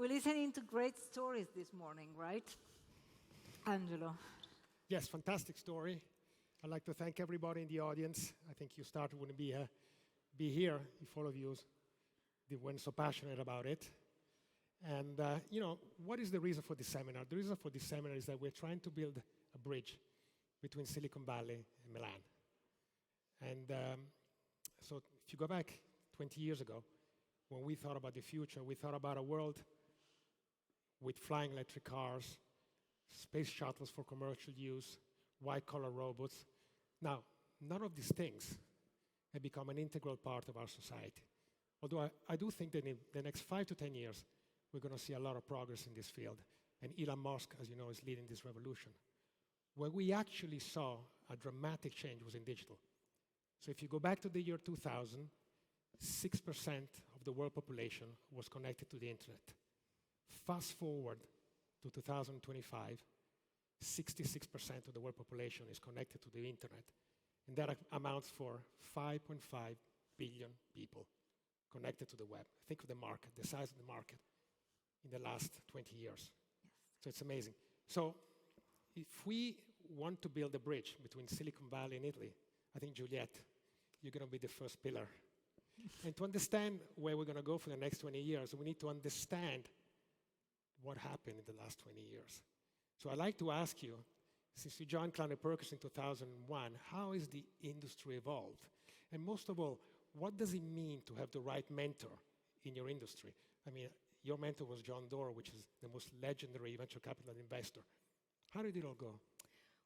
We're listening to great stories this morning, right? Angelo. Yes, fantastic story. I'd like to thank everybody in the audience. I think you started wouldn't be here if all of you weren't so passionate about it. And, what is the reason for this seminar? The reason for this seminar is that we're trying to build a bridge between Silicon Valley and Milan. And so if you go back 20 years ago, when we thought about the future, we thought about a world with flying electric cars, space shuttles for commercial use, white-collar robots. Now, none of these things have become an integral part of our society. Although I do think that in the next 5 to 10 years, we're going to see a lot of progress in this field. And Elon Musk, as you know, is leading this revolution. Where we actually saw a dramatic change was in digital. So if you go back to the year 2000, 6% of the world population was connected to the internet. Fast forward to 2025, 66% of the world population is connected to the internet. And that amounts for 5.5 billion people connected to the web. Think of the market, the size of the market in the last 20 years. Yes. So it's amazing. So if we want to build a bridge between Silicon Valley and Italy, I think, Juliet, you're going to be the first pillar. And to understand where we're going to go for the next 20 years, we need to understand what happened in the last 20 years. So I'd like to ask you, since you joined Kleiner Perkins in 2001, how has the industry evolved? And most of all, what does it mean to have the right mentor in your industry? I mean, your mentor was John Doerr, which is the most legendary venture capital investor. How did it all go?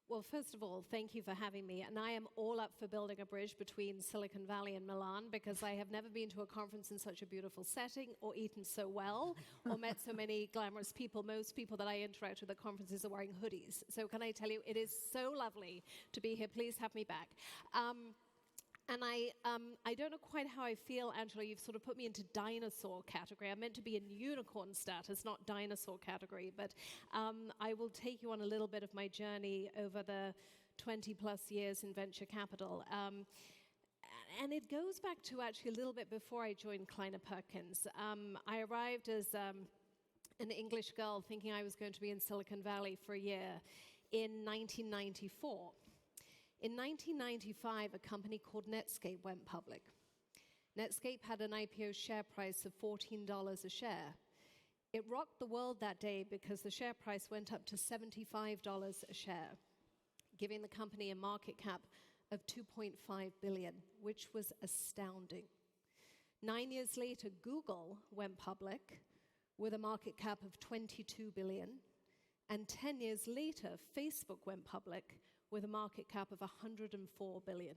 Well, first of all, thank you for having me. And I am all up for building a bridge between Silicon Valley and Milan, because I have never been to a conference in such a beautiful setting, or eaten so well, or met so many glamorous people. Most people that I interact with at conferences are wearing hoodies. So can I tell you, it is so lovely to be here. Please have me back. And I don't know quite how I feel, Angelo. You've sort of put me into dinosaur category. I'm meant to be in unicorn status, not dinosaur category. But I will take you on a little bit of my journey over the 20 plus years in venture capital. And it goes back to actually a little bit before I joined Kleiner Perkins. I arrived as an English girl thinking I was going to be in Silicon Valley for a year in 1994. In 1995, a company called Netscape went public. Netscape had an IPO share price of $14 a share. It rocked the world that day because the share price went up to $75 a share, giving the company a market cap of $2.5 billion, which was astounding. 9 years later, Google went public with a market cap of $22 billion. And 10 years later, Facebook went public with a market cap of $104 billion.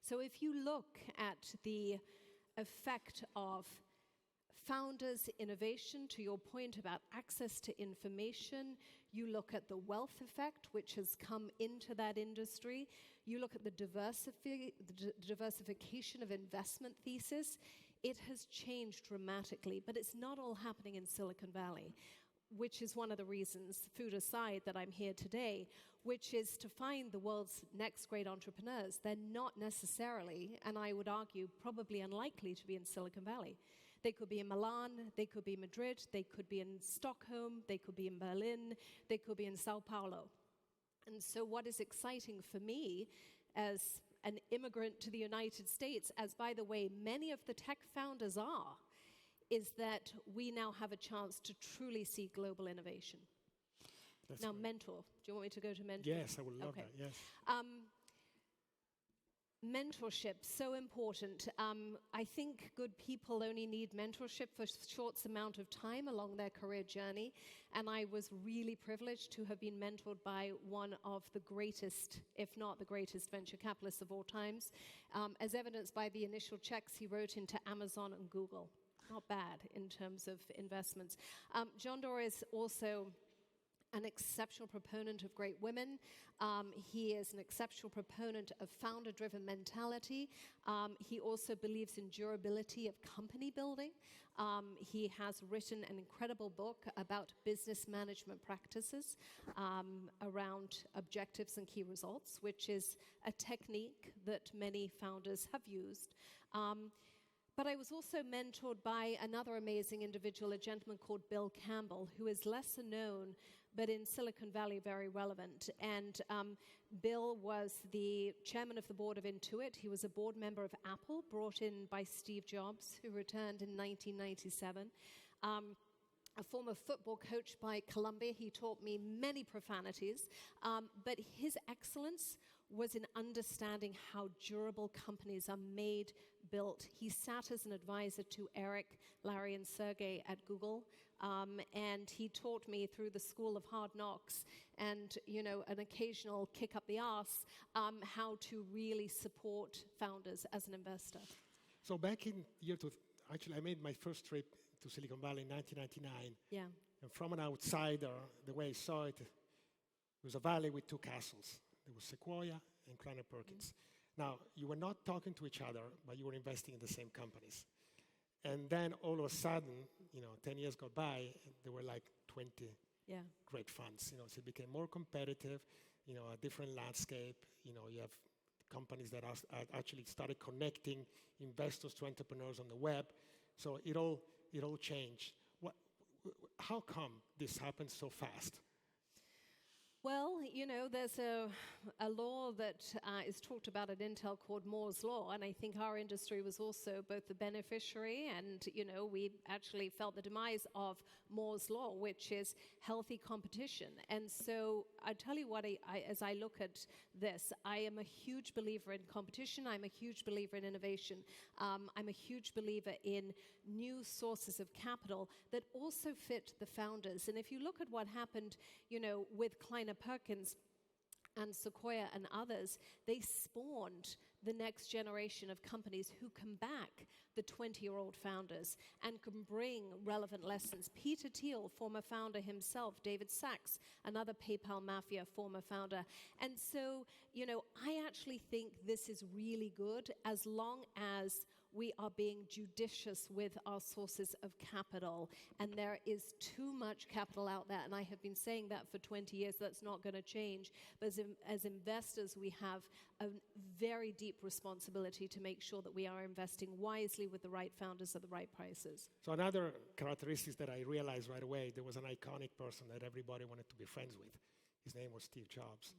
So if you look at the effect of founders' innovation, to your point about access to information, you look at the wealth effect, which has come into that industry, you look at the diversification of investment thesis, it has changed dramatically, but it's not all happening in Silicon Valley, which is one of the reasons, food aside, that I'm here today, which is to find the world's next great entrepreneurs. They're not necessarily, and I would argue, probably unlikely to be in Silicon Valley. They could be in Milan, they could be in Madrid, they could be in Stockholm, they could be in Berlin, they could be in Sao Paulo. And so what is exciting for me as an immigrant to the United States, as by the way, many of the tech founders are, is that we now have a chance to truly see global innovation. That's now, great. mentor. Do you want me to go to mentor? Yes, I would love Okay. that, yes. Mentorship, so important. I think good people only need mentorship for a short amount of time along their career journey. And I was really privileged to have been mentored by one of the greatest, if not the greatest, venture capitalists of all times, as evidenced by the initial checks he wrote into Amazon and Google. Not bad in terms of investments. John Doerr is also an exceptional proponent of great women. He is an exceptional proponent of founder-driven mentality. He also believes in durability of company building. He has written an incredible book about business management practices around objectives and key results, which is a technique that many founders have used. But I was also mentored by another amazing individual, a gentleman called Bill Campbell, who is lesser known, but in Silicon Valley very relevant. And Bill was the chairman of the board of Intuit. He was a board member of Apple, brought in by Steve Jobs, who returned in 1997. A former football coach by Columbia. He taught me many profanities, but his excellence was in understanding how durable companies are made, built. He sat as an advisor to Eric, Larry, and Sergey at Google, and he taught me through the School of Hard Knocks and, an occasional kick up the arse, how to really support founders as an investor. So back in year two, actually, I made my first trip to Silicon Valley in 1999. Yeah. And from an outsider, the way I saw it, it was a valley with two castles. There was Sequoia and Kleiner Perkins. Now, you were not talking to each other, but you were investing in the same companies. And then all of a sudden, 10 years go by, and there were like 20 great funds. So it became more competitive, a different landscape. You have companies that are actually started connecting investors to entrepreneurs on the web. So it all changed. How come this happened so fast? Well, there's a law that is talked about at Intel called Moore's Law, and I think our industry was also both the beneficiary and, we actually felt the demise of Moore's Law, which is healthy competition. And so I tell you what, as I look at this, I am a huge believer in competition. I'm a huge believer in innovation. I'm a huge believer in new sources of capital that also fit the founders. And if you look at what happened, with Kleiner Perkins and Sequoia and others, they spawned the next generation of companies who can back the 20-year-old founders and can bring relevant lessons. Peter Thiel, former founder himself, David Sachs, another PayPal Mafia former founder. And so, I actually think this is really good as long as we are being judicious with our sources of capital. And there is too much capital out there, and I have been saying that for 20 years. That's not going to change. But as investors, we have a very deep responsibility to make sure that we are investing wisely with the right founders at the right prices. So another characteristic that I realized right away, there was an iconic person that everybody wanted to be friends with. His name was Steve Jobs.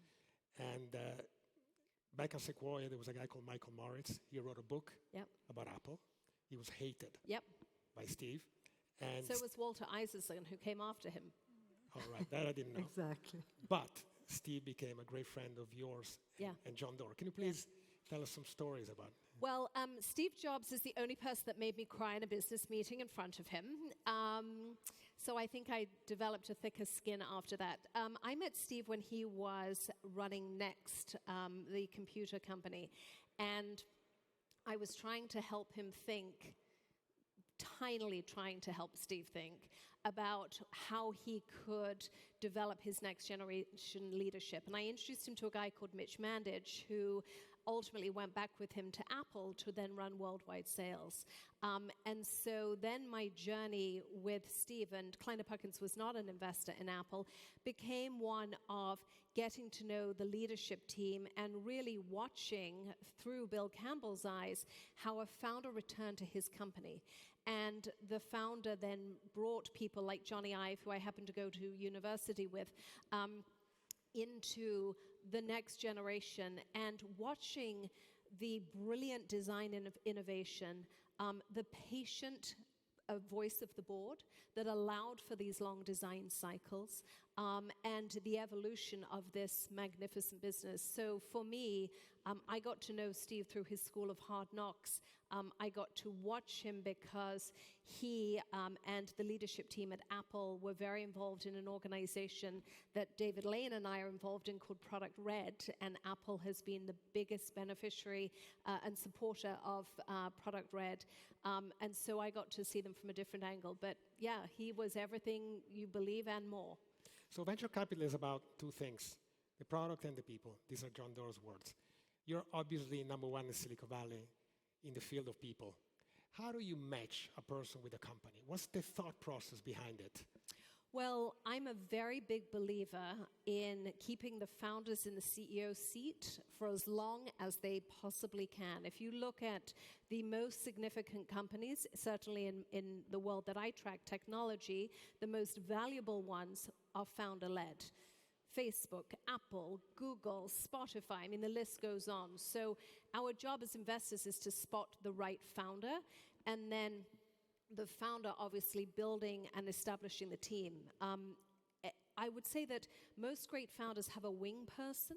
And back at Sequoia, there was a guy called Michael Moritz. He wrote a book about Apple. He was hated by Steve. And so was Walter Isaacson, who came after him. All right, that I didn't know. Exactly. But Steve became a great friend of yours and John Doerr. Can you please tell us some stories about it? Well, Steve Jobs is the only person that made me cry in a business meeting in front of him. So I think I developed a thicker skin after that. I met Steve when he was running Next, the computer company. And I was trying to help him think, tinily trying to help Steve think about how he could develop his next generation leadership. And I introduced him to a guy called Mitch Mandage, who ultimately went back with him to Apple to then run worldwide sales. And so then my journey with Steve, and Kleiner Perkins was not an investor in Apple, became one of getting to know the leadership team and really watching through Bill Campbell's eyes how a founder returned to his company. And the founder then brought people like Johnny Ive, who I happened to go to university with, into the next generation, and watching the brilliant design and innovation, the patient voice of the board that allowed for these long design cycles, and the evolution of this magnificent business. So for me, I got to know Steve through his School of Hard Knocks. I got to watch him because he and the leadership team at Apple were very involved in an organization that David Lane and I are involved in called Product Red, and Apple has been the biggest beneficiary and supporter of Product Red. And so I got to see them from a different angle. But yeah, he was everything you believe and more. So venture capital is about two things, the product and the people. These are John Doerr's words. You're obviously number one in Silicon Valley in the field of people. How do you match a person with a company? What's the thought process behind it? Well, I'm a very big believer in keeping the founders in the CEO seat for as long as they possibly can. If you look at the most significant companies, certainly in the world that I track, technology, the most valuable ones are founder-led. Facebook, Apple, Google, Spotify, I mean, the list goes on. So our job as investors is to spot the right founder, and then the founder obviously building and establishing the team. I would say that most great founders have a wing person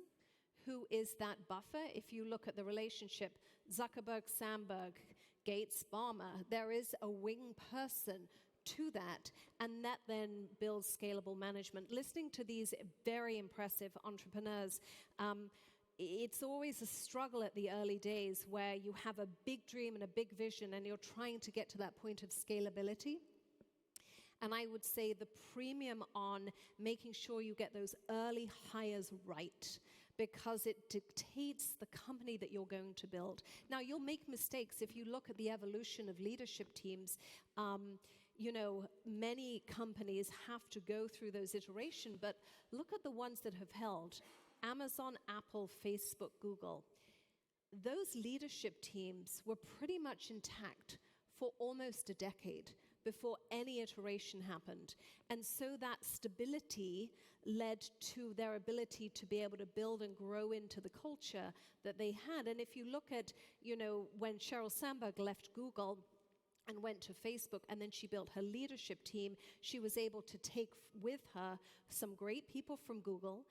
who is that buffer. If you look at the relationship, Zuckerberg, Sandberg, Gates, Ballmer, there is a wing person to that, and that then builds scalable management. Listening to these very impressive entrepreneurs, it's always a struggle at the early days where you have a big dream and a big vision and you're trying to get to that point of scalability. And I would say the premium on making sure you get those early hires right, because it dictates the company that you're going to build. Now, you'll make mistakes if you look at the evolution of leadership teams. Many companies have to go through those iterations, but look at the ones that have held. Amazon, Apple, Facebook, Google. Those leadership teams were pretty much intact for almost a decade before any iteration happened. And so that stability led to their ability to be able to build and grow into the culture that they had. And if you look at, when Sheryl Sandberg left Google and went to Facebook, and then she built her leadership team, she was able to take with her some great people from Google,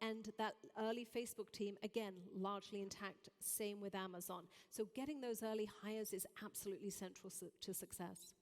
and that early Facebook team, again, largely intact, same with Amazon. So getting those early hires is absolutely central to success.